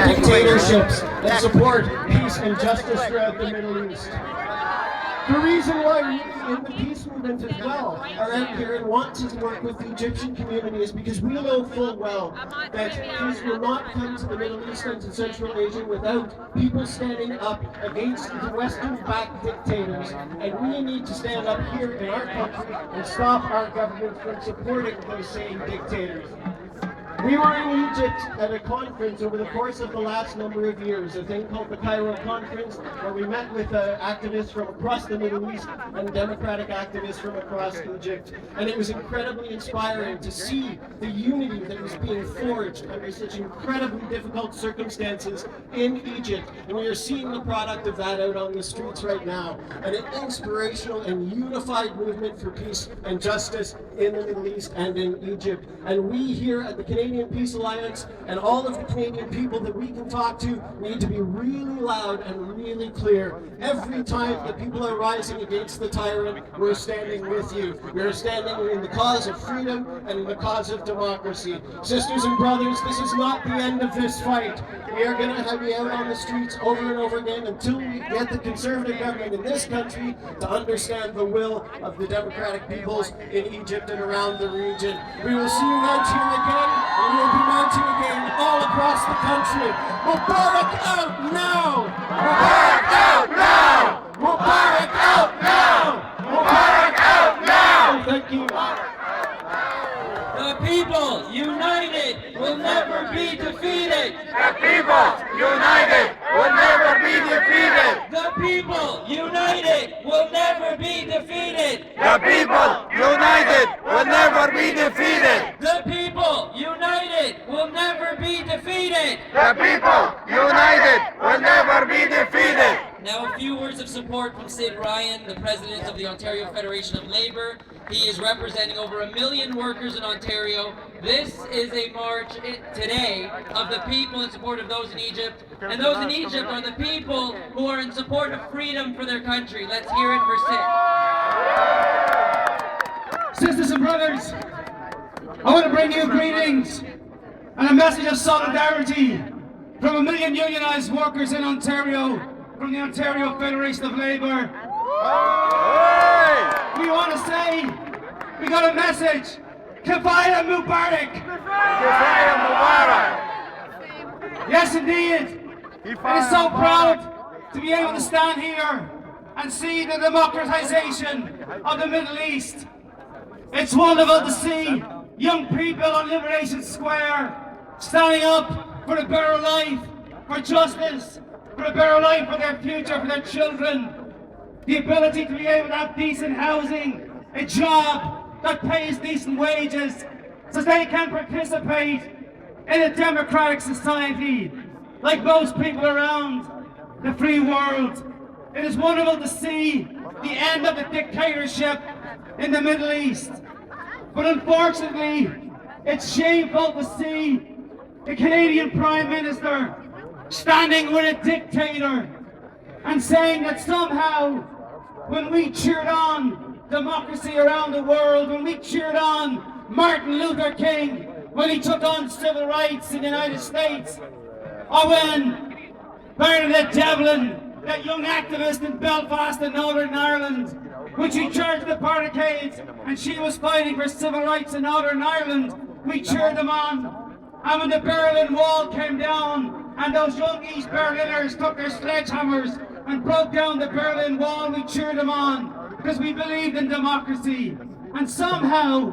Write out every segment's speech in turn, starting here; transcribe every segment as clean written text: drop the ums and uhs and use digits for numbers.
dictatorships and support peace and justice throughout the Middle East. The reason why we in the peace movement as well are out here and want to work with the Egyptian community is because we know full well that peace will not come to the Middle East and to Central Asia without people standing up against the Western-backed dictators. And we need to stand up here in our country and stop our government from supporting those same dictators. We were in Egypt at a conference over the course of the last number of years, a thing called the Cairo Conference, where we met with activists from across the Middle East and democratic activists from across Egypt. And it was incredibly inspiring to see the unity that was being forged under such incredibly difficult circumstances in Egypt. And we are seeing the product of that out on the streets right now. An inspirational and unified movement for peace and justice in the Middle East and in Egypt. And we here at the Canadian Peace Alliance and all of the Canadian people that we can talk to need to be really loud and really clear. Every time that people are rising against the tyrant, we're standing with you. We're standing in the cause of freedom and in the cause of democracy. Sisters and brothers, this is not the end of this fight. We are going to be out on the streets over and over again until we get the Conservative government in this country to understand the will of the democratic peoples in Egypt and around the region. We will see you mounting again, and we will be mounting again all across the country. Mubarak out now! Mubarak out now! Mubarak out now! Mubarak out now! Thank you. The people united will never be defeated. The people united will never be defeated. The people united will never be defeated. The people united will never be defeated. The people united will never be defeated. The people united will never be defeated. Now a few words of support from Sid Ryan, the President of the Ontario Federation of Labour. He is representing over 1 million workers in Ontario. This is a march today of the people in support of those in Egypt. And those in Egypt are the people who are in support of freedom for their country. Let's hear it for Sid. Sisters and brothers, I want to bring you greetings and a message of solidarity from 1 million unionised workers in Ontario, from the Ontario Federation of Labour. We want to say, we got a message. Kafaya Mubarak! Kafaya Mubarak! Yes, indeed. It is so proud to be able to stand here and see the democratization of the Middle East. It's wonderful to see young people on Liberation Square standing up for a better life, for justice, for a better life for their future, for their children. The ability to be able to have decent housing, a job that pays decent wages, so they can participate in a democratic society like most people around the free world. It is wonderful to see the end of the dictatorship in the Middle East. But unfortunately, it's shameful to see the Canadian Prime Minister standing with a dictator and saying that somehow when we cheered on democracy around the world, when we cheered on Martin Luther King, when he took on civil rights in the United States, or when Bernadette Devlin, that young activist in Belfast in Northern Ireland, when she charged the barricades and she was fighting for civil rights in Northern Ireland, we cheered them on. And when the Berlin Wall came down and those young East Berliners took their sledgehammers and broke down the Berlin Wall, we cheered them on because we believed in democracy. And somehow,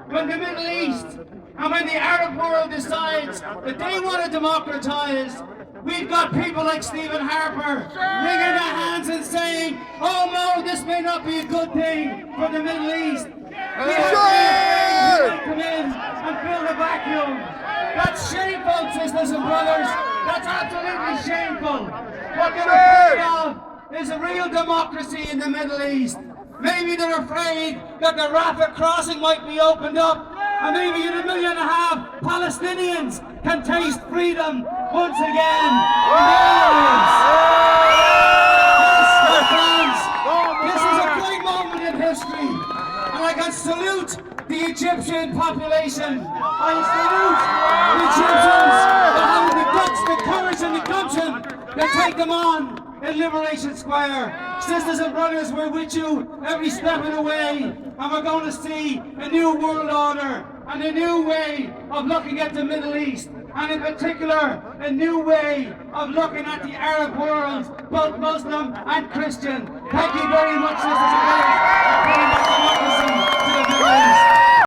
when the Middle East and when the Arab world decides that they want to democratize, we've got people like Stephen Harper wringing their hands and saying, oh no, this may not be a good thing for the Middle East. We have to come in and fill the vacuum. That's shameful, sisters and brothers. That's absolutely shameful. What they're afraid of is a real democracy in the Middle East. Maybe they're afraid that the Rafah crossing might be opened up, and maybe 1.5 million Palestinians can taste freedom once again in the areas. Yes, my friends, this is a great moment in history, and I can salute the Egyptian population. I salute the Egyptians that have take them on in Liberation Square. Sisters and brothers, we're with you every step of the way, and we're going to see a new world order and a new way of looking at the Middle East, and in particular, a new way of looking at the Arab world, both Muslim and Christian. Thank you very much, sisters and brothers, for bringing that democracy to the Middle East.